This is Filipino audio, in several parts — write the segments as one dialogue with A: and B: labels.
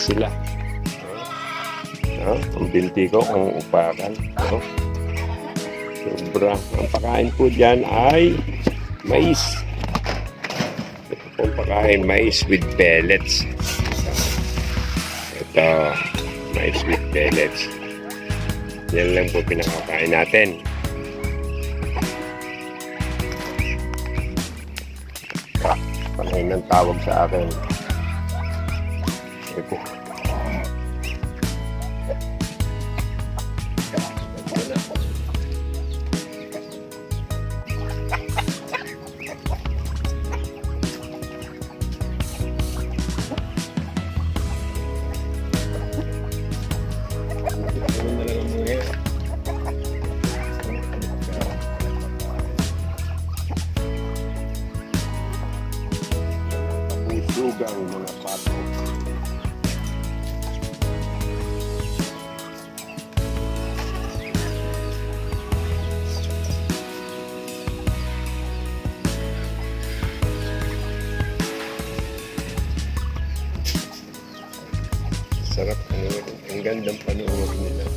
A: sila. Ang binti ko, ang upakan. Sobra. Ang pakain po dyan ay mais. Ito po ang pakain, mais with pellets. Ito, mais with pellets. Yan lang po pinakakain natin. Panay ng tawag sa akin. Ito. Sugang mga pato. Sarap, ang gandang panuod nila.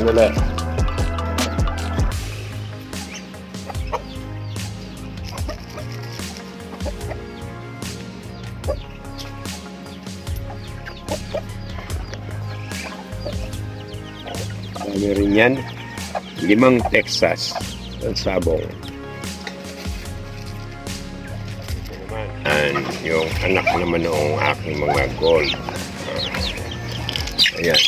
A: Nila. Ano rin yan? 5 Texas ang sabong. And yung anak naman ng aking mga gold. Ayan.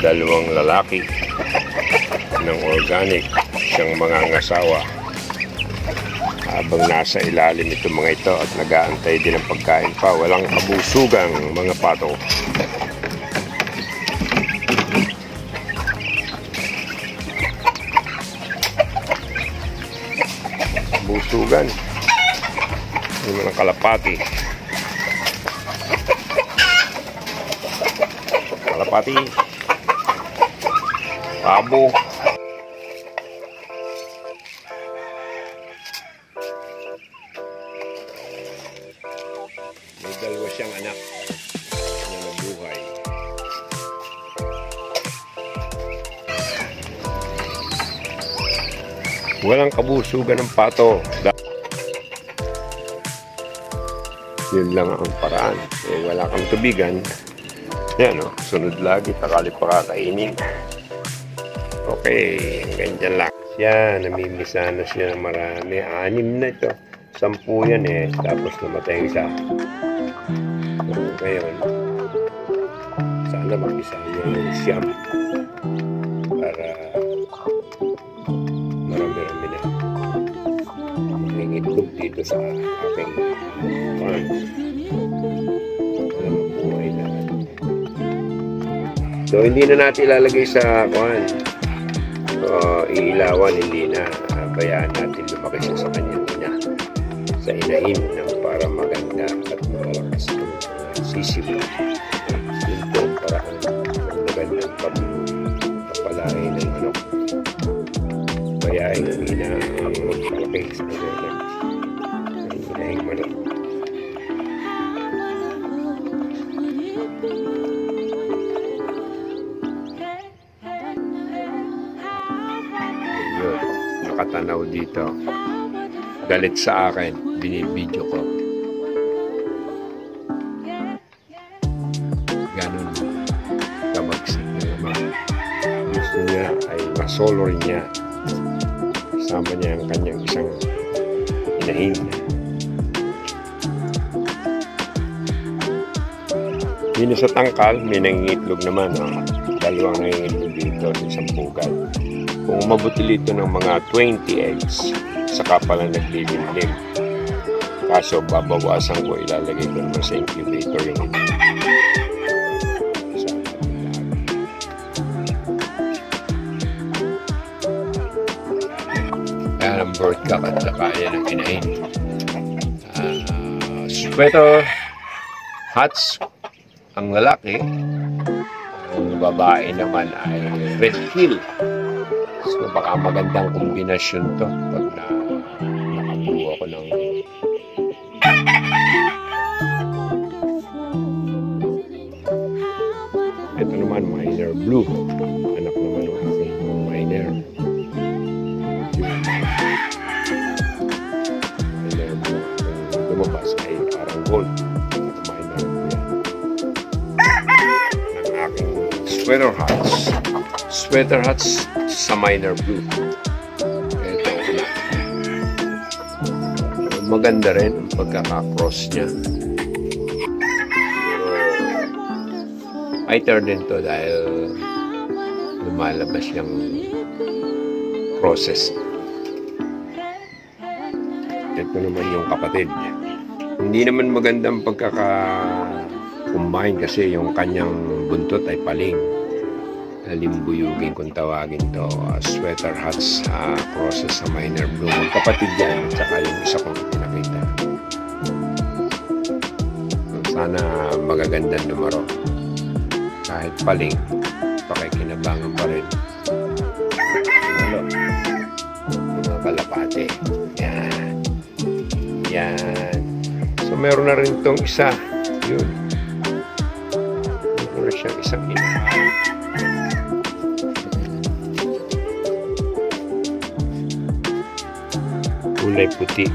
A: Dalawang lalaki ng organic siyang mga ngasawa habang nasa ilalim itong mga ito at nag-aantay din ng pagkain pa. Walang kabusugang mga pato. Kabusugan. Yung mga kalapati. Kalapati. Pabo. May dalawa siyang anak na nabuhay. Walang kabusugan ng pato. Yun lang ang paraan. Wala kang tubigan. Yan, sunod lagi. Sakali pa kakainin. Okay, ganyan lang. Siya, namimisa na siya ng marami. 6 na ito. 10 yan tapos namatay isa. So, ngayon, sana mag-isa yung siyam para marami-rami na mangingitlog dito sa aking farm. Para mabuhay na. So, hindi na natin ilalagay sa kuhan. Iilawan, hindi na bayaan natin lumaki siya sa kanyang ina sa inahin para maganda at malakas ang sisibo. Yun po para ang magandang pagpapalaki ng manok. Bayain ang ina ang malaki sa kanyang inahing manok. tanaw dito. Galit sa akin, binibidyo ko. Ganun kabagsik na naman. Gusto niya ay masolo rin niya. Kasama niya ang kanyang isang inahin. Dito sa tangkal, may nangingitlog naman. Dalawang nangingitlog dito, isang pugad. Kung umabot ito ng mga 20 eggs, saka pala naglilimlim. Kaso babawasan ko, ilalagay ko naman sa incubator yung ito. Kaya ng bird cock at saka yan ang kinain. Sweater hats ang lalaki, ang babae naman ay red hill. So baka magandang kombinasyon to pag nakabuo ako ng ito naman miner blue, anak naman ng aking miner blue. Lumabas ay parang gold. Sweater hats sa miner blue. Ito na. Maganda rin ang pagkaka-cross niya. Fighter din to dahil lumalabas yung process. Ito naman yung kapatid. Hindi naman magandang pagkaka-combine kasi yung kanyang buntot ay paling. Limbuyugin kung tawagin to. Sweater hats crosses sa miner blue. Magkapatid yan at saka yung isa kong pinakita. Sana magagandang numero. Kahit paling, pakikinabangan pa rin. Yung mga kalapate. Yan. Yan. So meron na rin tong isa. Yun. Meron siyang isang ina. Kulay puti.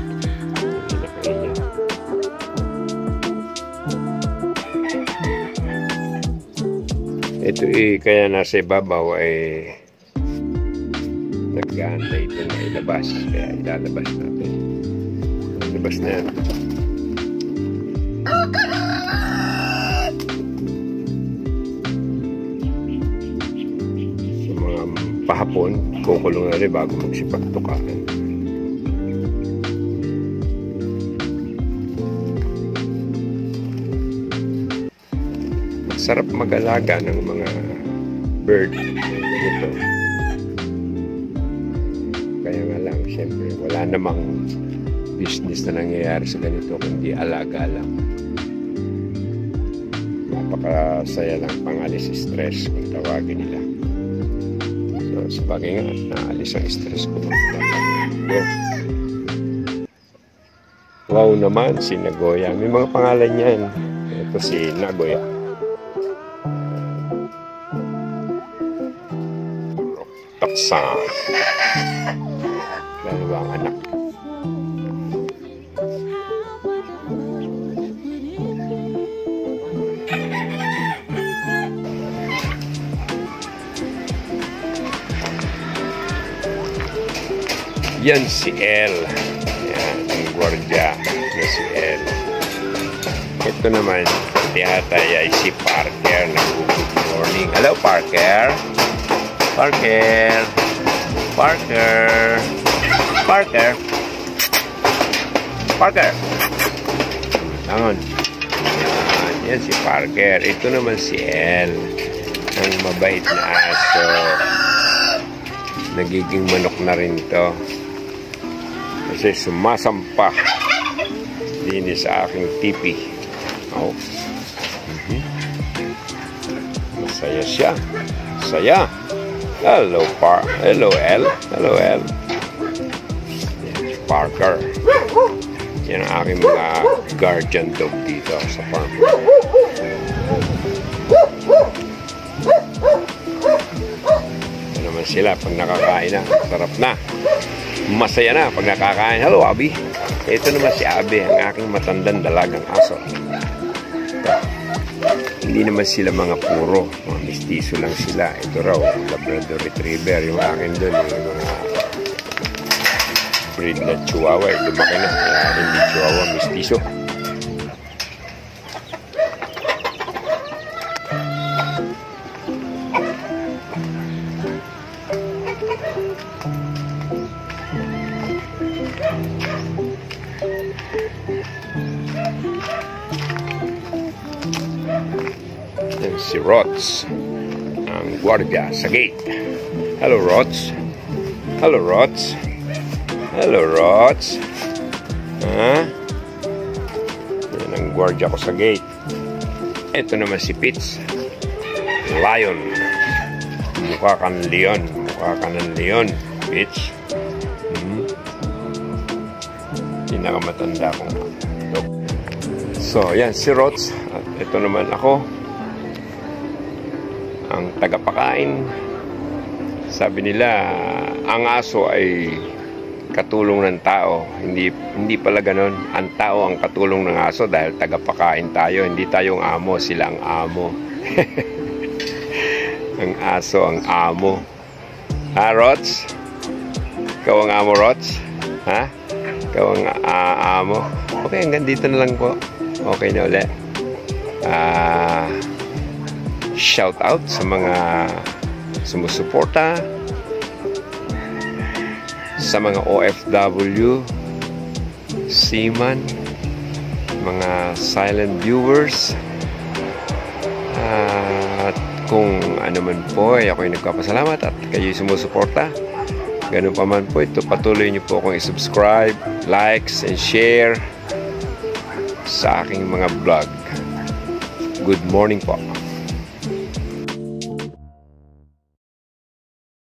A: Ito kaya nasa ibabaw ay nag-aantay ito na ilabas. Kaya ilalabas natin. Ilabas na yan. Sa mga pahapon, kukulong na rin bago magsipagtukahan. Sarap mag-alaga ng mga bird ganito. Kaya nga lang, syempre, wala namang business na nangyayari sa ganito kundi alaga lang. Napakasaya lang pangalis stress kung tawagin nila. So, sabagay nga, naalis ang stress ko. Wow naman, si Nagoya. May mga pangalan yan. Ito si Nagoya. Taksan. Dalawang anak. Yan si El. Yan, ang gwardiya na si El. Ito naman, tihatay ay si Parker. Good morning. Hello, Parker. Parker. Parker. Parker. Parker. Tangon. Yan si Parker. Ito naman si El. Ang mabait na aso. Nagiging manok na rin to. Kasi sumasampa din sa aking tipi. Oh. Masaya siya. Saya. Hello, Hello, El. Hello, El. Parker. Yan ang aking mga guardian dog dito sa farm. Ano naman sila pag nakakain na. Sarap na. masaya na pag nakakain. Hello, Abi. Ito naman si Abi, ang aking matandang dalagang aso. Hindi naman sila mga puro, mga mistiso lang sila. Ito raw, Labrador Retriever, yung akin doon, yung mga breed na Chihuahua, lumaki na, hindi Chihuahua, mistiso. Si Rots, ang guardia sa gate. Hello, Rots. Hello, Rots. Hello, Rots. Ha? Yan ang guardia ko sa gate. Ito naman si Pitts. Lion. Mukha ka ng leon. Mukha ka ng leon, Pitts. Pinakamatanda kong dog. So, yan si Rots. At ito naman ako, ang tagapakain. Sabi nila, ang aso ay katulong ng tao. Hindi pala ganun. Ang tao ang katulong ng aso dahil tagapakain tayo. Hindi tayong amo, sila ang amo. Ang aso ang amo. Ha, Rots? Ikaw ang amo, Rots? Ha? Ikaw ang amo? Okay, hanggang dito na lang po. Okay na ulit. Shout out sa mga sumusuporta, sa mga OFW, seaman, mga silent viewers, at kung ano man po ay ako'y nagpapasalamat at kayo'y sumusuporta. Ganun pa man po ito, patuloy niyo po akong i-subscribe, likes, and share sa aking mga vlog. Good morning po.